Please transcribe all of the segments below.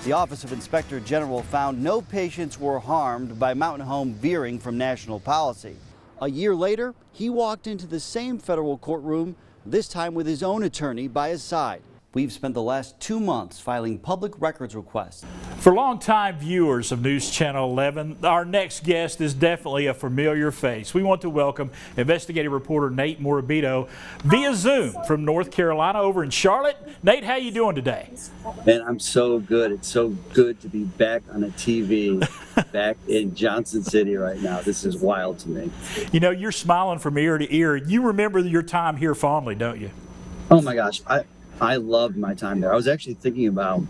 The Office of Inspector General found no patients were harmed by Mountain Home veering from national policy. A year later, he walked into the same federal courtroom, this time with his own attorney by his side. We've spent the last 2 months filing public records requests. For longtime viewers of News Channel 11, our next guest is definitely a familiar face. We want to welcome investigative reporter Nate Morabito via Zoom from North Carolina over in Charlotte. Nate, how you doing today? Man, I'm so good. It's so good to be back on a TV back in Johnson City right now. This is wild to me. You know, you're smiling from ear to ear. You remember your time here fondly, don't you? Oh my gosh, I loved my time there. I was actually thinking about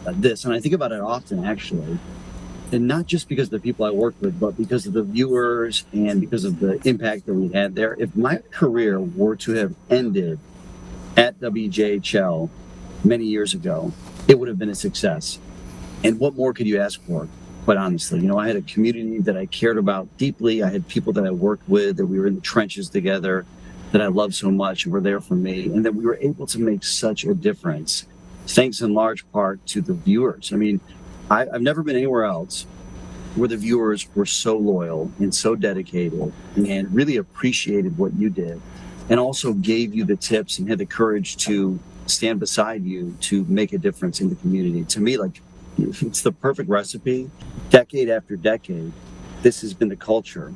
this, and I think about it often actually, and not just because of the people I worked with, but because of the viewers and because of the impact that we had there. If my career were to have ended at WJHL many years ago, it would have been a success. And what more could you ask for, quite honestly? You know, I had a community that I cared about deeply. I had people that I worked with, that we were in the trenches together, that I love so much and were there for me, and that we were able to make such a difference, thanks in large part to the viewers. I mean, I've never been anywhere else where the viewers were so loyal and so dedicated and really appreciated what you did, and also gave you the tips and had the courage to stand beside you to make a difference in the community. To me, like, it's the perfect recipe. Decade after decade, this has been the culture,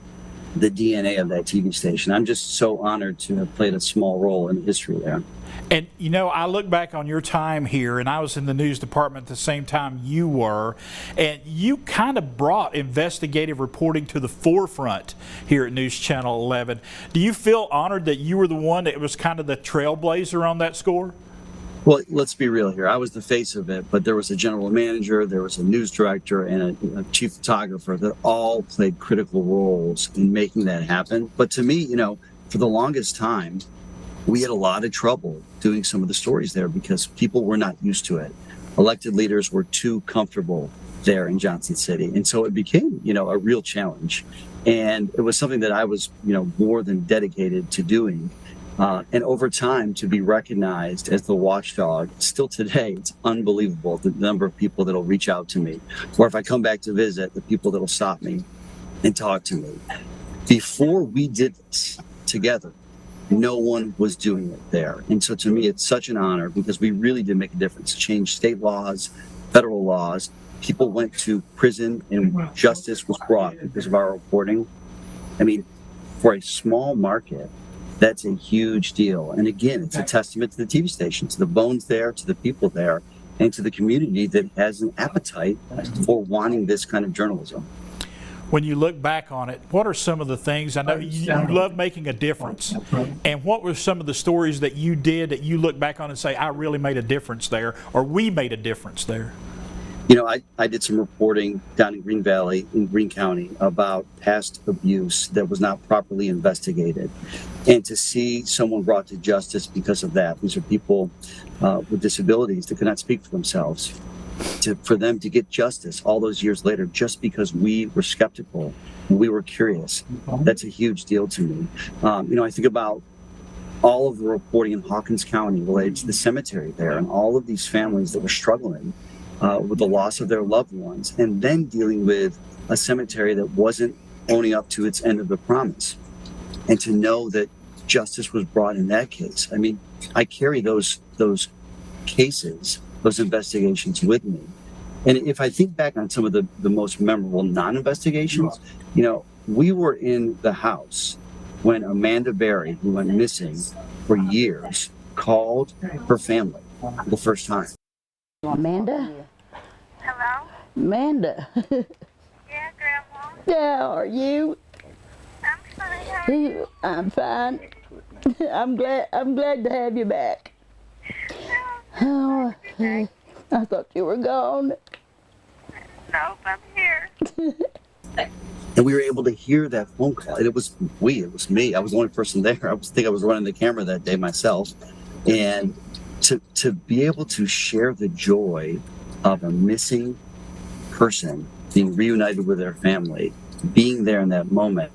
the DNA of that TV station. I'm just so honored to have played a small role in history there. And you know, I look back on your time here, and I was in the news department at the same time you were, and you kind of brought investigative reporting to the forefront here at News Channel 11. Do you feel honored that you were the one that was kind of the trailblazer on that score? Well, let's be real here. I was the face of it, but there was a general manager, there was a news director, and a chief photographer that all played critical roles in making that happen. But to me, you know, for the longest time, we had a lot of trouble doing some of the stories there because people were not used to it. Elected leaders were too comfortable there in Johnson City. And so it became, you know, a real challenge. And it was something that I was, you know, more than dedicated to doing. And over time, to be recognized as the watchdog, still today, it's unbelievable the number of people that'll reach out to me. Or if I come back to visit, the people that'll stop me and talk to me. Before we did this together, no one was doing it there. And so to me, it's such an honor because we really did make a difference, changed state laws, federal laws. People went to prison and justice was brought because of our reporting. I mean, for a small market, that's a huge deal. And again, it's a testament to the TV station, to the bones there, to the people there, and to the community that has an appetite for wanting this kind of journalism. When you look back on it, what are some of the things, I know you love making a difference, and what were some of the stories that you did that you look back on and say, I really made a difference there, or we made a difference there? You know, I did some reporting down in Green Valley, in Greene County, about past abuse that was not properly investigated. And to see someone brought to justice because of that, these are people with disabilities that could not speak for themselves, for them to get justice all those years later just because we were skeptical, we were curious, that's a huge deal to me. You know, I think about all of the reporting in Hawkins County related to the cemetery there and all of these families that were struggling with the loss of their loved ones, and then dealing with a cemetery that wasn't owning up to its end of the promise. And to know that justice was brought in that case. I mean, I carry those cases, those investigations with me. And if I think back on some of the most memorable non-investigations, you know, we were in the house when Amanda Berry, who went missing for years, called her family for the first time. Amanda? Hello? Amanda. Yeah, Grandma. How are you? I'm fine. How are you? I'm fine. I'm glad to have you back. Oh, I thought you were gone. Nope, I'm here. And we were able to hear that phone call. And it was me. I was the only person there. I think I was running the camera that day myself. And to be able to share the joy of a missing person being reunited with their family, being there in that moment.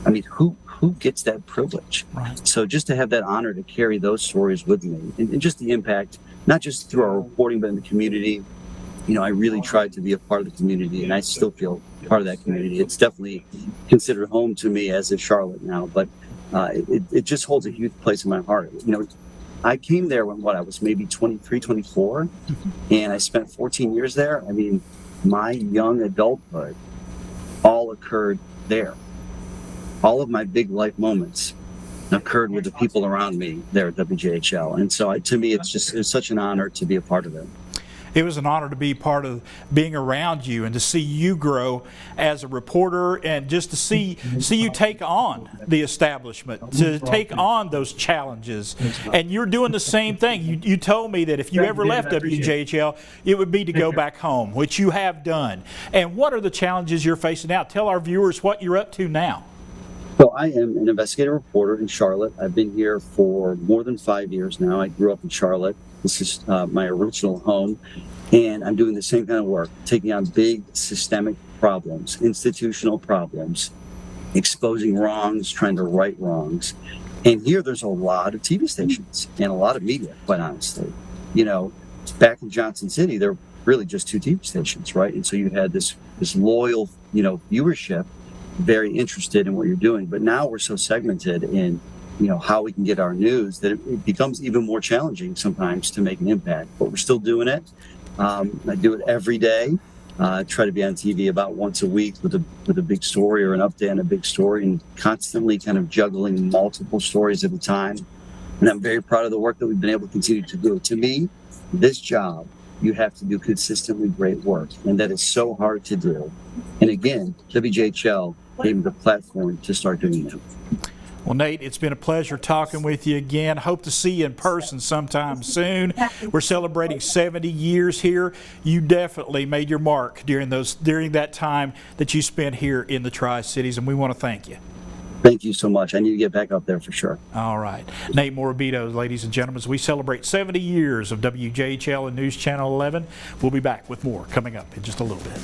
I mean, who gets that privilege? Right. So just to have that honor to carry those stories with me, and just the impact, not just through our reporting, but in the community, I really tried to be a part of the community, and I still feel part of that community. It's definitely considered home to me, as is Charlotte now, but it just holds a huge place in my heart. I came there when I was maybe 23, 24, and I spent 14 years there. I mean, my young adulthood all occurred there. All of my big life moments occurred with the people around me there at WJHL. And so to me, it's such an honor to be a part of it. It was an honor to be part of being around you and to see you grow as a reporter, and just to see you take on the establishment, to take on those challenges. And you're doing the same thing. You told me that if you ever left WJHL, it would be to go back home, which you have done. And what are the challenges you're facing now? Tell our viewers what you're up to now. So I am an investigative reporter in Charlotte. I've been here for more than 5 years now. I grew up in Charlotte. This is my original home, and I'm doing the same kind of work, taking on big systemic problems, institutional problems, exposing wrongs, trying to right wrongs. And here there's a lot of TV stations and a lot of media, quite honestly. Back in Johnson City, there were really just 2 TV stations, right? And so you had this loyal, viewership, very interested in what you're doing. But now we're so segmented in how we can get our news that it becomes even more challenging sometimes to make an impact. But we're still doing it. I do it every day. Try to be on TV about once a week with a big story or an update on a big story, and constantly kind of juggling multiple stories at a time. And I'm very proud of the work that we've been able to continue to do. To me, this job, you have to do consistently great work, and that is so hard to do. And again, WJHL gave me the platform to start doing that. Well, Nate, it's been a pleasure talking with you again. Hope to see you in person sometime soon. We're celebrating 70 years here. You definitely made your mark during that time that you spent here in the Tri-Cities, and we want to thank you. Thank you so much. I need to get back up there for sure. All right. Nate Morabito, ladies and gentlemen, as we celebrate 70 years of WJHL and News Channel 11. We'll be back with more coming up in just a little bit.